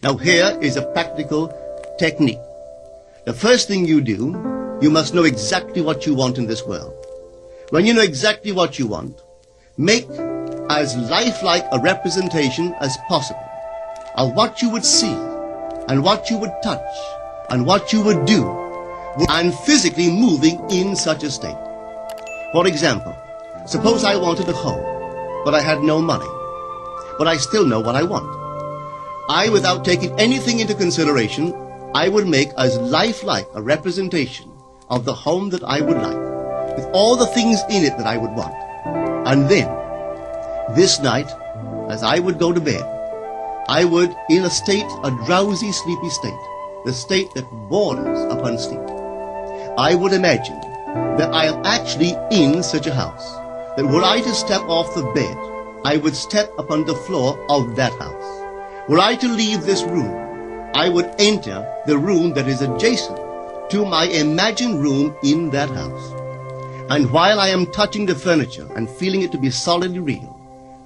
Now here is a practical technique. The first thing you do, you must know exactly what you want in this world. When you know exactly what you want, make as lifelike a representation as possible of what you would see and what you would touch and what you would do, and physically moving in such a state. For example, suppose I wanted a home, but I had no money, but I still know what I want. I, without taking anything into consideration, I would make as lifelike a representation of the home that I would like, with all the things in it that I would want. And then, this night, as I would go to bed, I would, in a state, a drowsy, sleepy state, the state that borders upon sleep, I would imagine that I am actually in such a house, that were I to step off the bed, I would step upon the floor of that house. Were I to leave this room, I would enter the room that is adjacent to my imagined room in that house. And while I am touching the furniture and feeling it to be solidly real,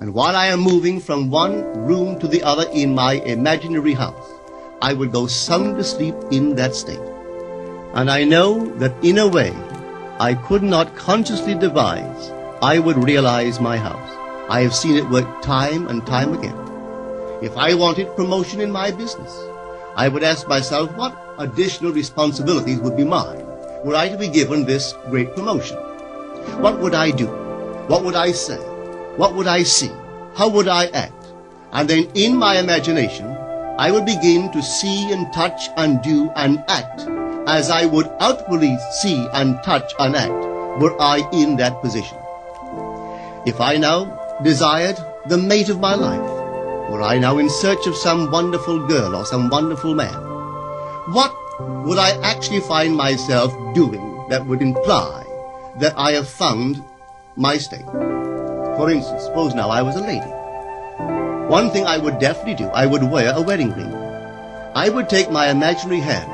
and while I am moving from one room to the other in my imaginary house, I would go sound asleep in that state. And I know that in a way I could not consciously devise, I would realize my house. I have seen it work time and time again. If I wanted promotion in my business, I would ask myself what additional responsibilities would be mine were I to be given this great promotion. What would I do? What would I say? What would I see? How would I act? And then in my imagination, I would begin to see and touch and do and act as I would outwardly see and touch and act were I in that position. If I now desired the mate of my life, were I now in search of some wonderful girl or some wonderful man, what would I actually find myself doing that would imply that I have found my state? For instance, suppose now I was a lady. One thing I would definitely do, I would wear a wedding ring. I would take my imaginary hands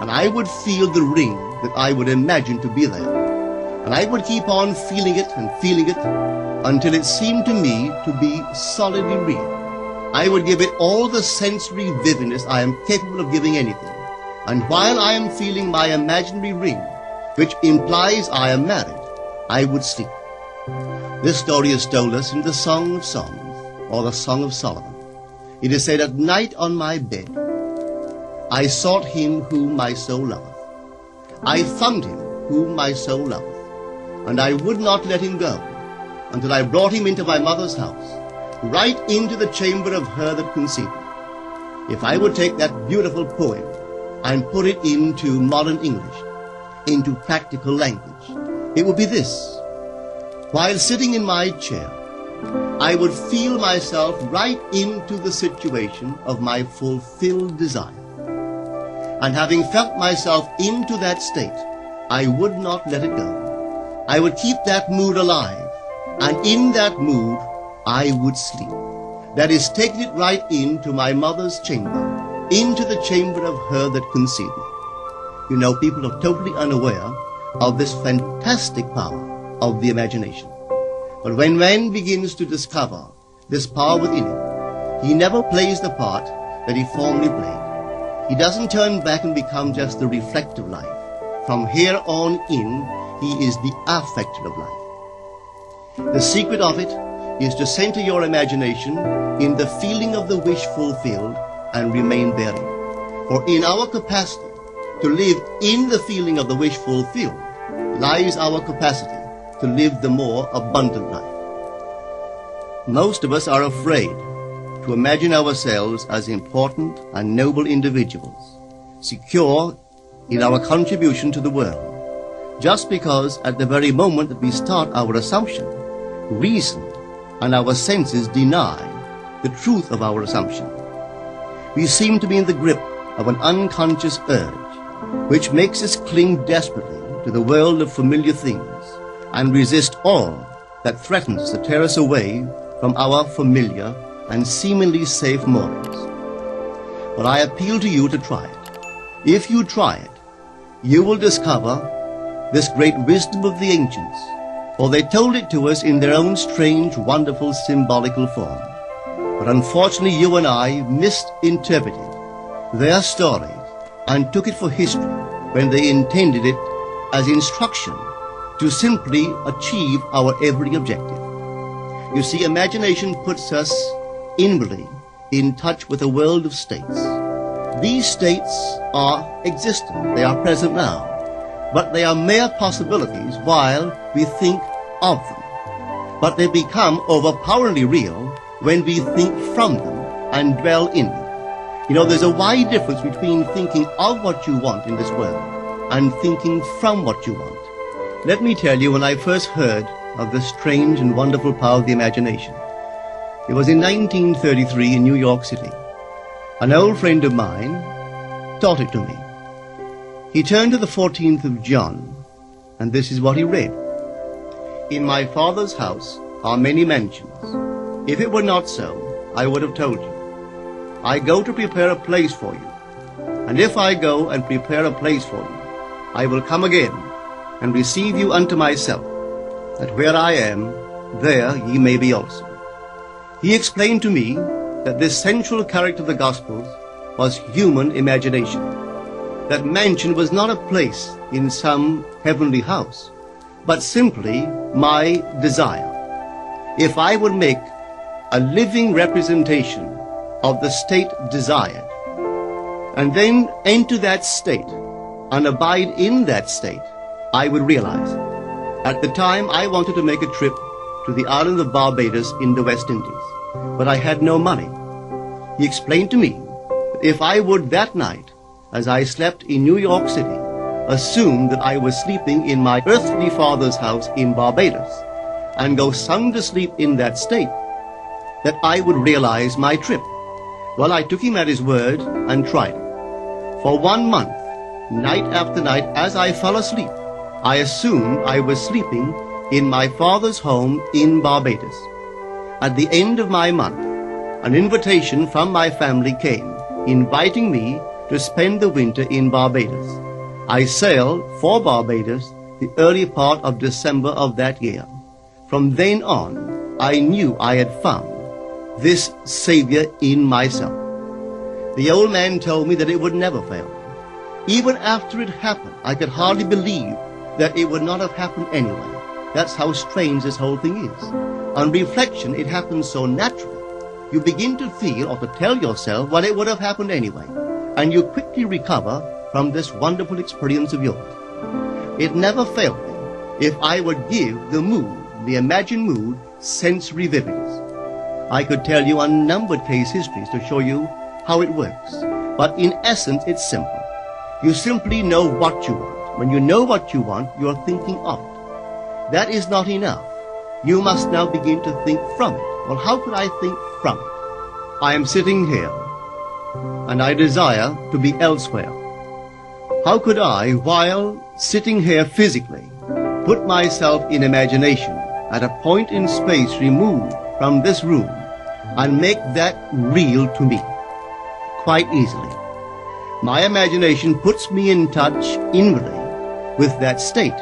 and I would feel the ring that I would imagine to be there. And I would keep on feeling it until it seemed to me to be solidly real. I would give it all the sensory vividness I am capable of giving anything. And while I am feeling my imaginary ring, which implies I am married, I would sleep. This story is told us in the Song of Songs, or the Song of Solomon. It is said, "At night on my bed, I sought him whom my soul loveth. I found him whom my soul loveth, and I would not let him go, until I brought him into my mother's house, right into the chamber of her that conceived me." If I would take that beautiful poem and put it into modern English, into practical language, it would be this: while sitting in my chair, I would feel myself right into the situation of my fulfilled desire. And having felt myself into that state, I would not let it go. I would keep that mood alive, and in that mood, I would sleep. That is, taking it right into my mother's chamber, into the chamber of her that conceived me. You know, people are totally unaware of this fantastic power of the imagination. But when man begins to discover this power within him, he never plays the part that he formerly played. He doesn't turn back and become just the reflective life. From here on in, he is the affecter of life. The secret of it is to center your imagination in the feeling of the wish fulfilled and remain therein. For in our capacity to live in the feeling of the wish fulfilled lies our capacity to live the more abundant life. Most of us are afraid to imagine ourselves as important and noble individuals, secure in our contribution to the world, just because at the very moment that we start our assumption, reason and our senses deny the truth of our assumption. We seem to be in the grip of an unconscious urge, which makes us cling desperately to the world of familiar things and resist all that threatens to tear us away from our familiar and seemingly safe moorings. But I appeal to you to try it. If you try it, you will discover this great wisdom of the ancients, for they told it to us in their own strange, wonderful, symbolical form. But unfortunately, you and I misinterpreted their story and took it for history when they intended it as instruction to simply achieve our every objective. You see, imagination puts us inwardly in touch with a world of states. These states are existent, they are present now, but they are mere possibilities while we think of them. But they become overpoweringly real when we think from them and dwell in them. You know, there's a wide difference between thinking of what you want in this world and thinking from what you want. Let me tell you, when I first heard of the strange and wonderful power of the imagination, it was in 1933 in New York City. An old friend of mine taught it to me. He turned to the 14th of John, and this is what he read. In my Father's house are many mansions. If it were not so, I would have told you. I go to prepare a place for you. And if I go and prepare a place for you, I will come again and receive you unto myself, that where I am, there ye may be also. He explained to me that this central character of the Gospels was human imagination. That mansion was not a place in some heavenly house, but simply my desire. If I would make a living representation of the state desired, and then enter that state and abide in that state, I would realize it. At the time, I wanted to make a trip to the island of Barbados in the West Indies, but I had no money. He explained to me that if I would that night, as I slept in New York City, assume that I was sleeping in my earthly father's house in Barbados, and go sound asleep in that state, that I would realize my trip. Well, I took him at his word and tried it. For 1 month, night after night, as I fell asleep, I assumed I was sleeping in my father's home in Barbados. At the end of my month, an invitation from my family came, inviting me to spend the winter in Barbados. I sailed for Barbados the early part of December of that year. From then on, I knew I had found this Savior in myself. The old man told me that it would never fail. Even after it happened, I could hardly believe that it would not have happened anyway. That's how strange this whole thing is. On reflection, it happens so naturally. You begin to feel or to tell yourself, well, it would have happened anyway. And you quickly recover from this wonderful experience of yours. It never failed me if I would give the mood, the imagined mood, sensory vividness. I could tell you unnumbered case histories to show you how it works. But in essence, it's simple. You simply know what you want. When you know what you want, you are thinking of it. That is not enough. You must now begin to think from it. Well, how could I think from it? I am sitting here, and I desire to be elsewhere. How could I, while sitting here physically, put myself in imagination at a point in space removed from this room and make that real to me? Quite easily. My imagination puts me in touch inwardly with that state.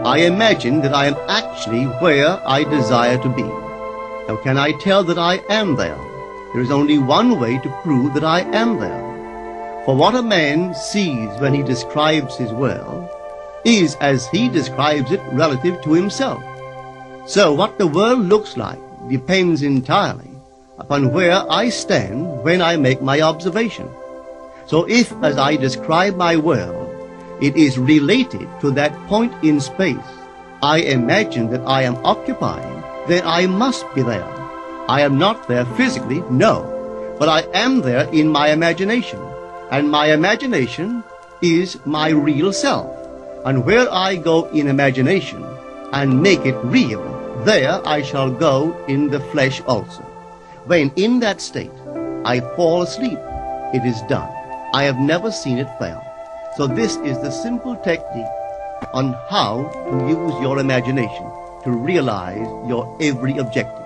I imagine that I am actually where I desire to be. Now, can I tell that I am there? There is only one way to prove that I am there. For what a man sees when he describes his world is as he describes it relative to himself. So what the world looks like depends entirely upon where I stand when I make my observation. So if, as I describe my world, it is related to that point in space I imagine that I am occupying, then I must be there. I am not there physically, no, but I am there in my imagination, and my imagination is my real self. And where I go in imagination and make it real, there I shall go in the flesh also. When in that state I fall asleep, it is done. I have never seen it fail. So this is the simple technique on how to use your imagination to realize your every objective.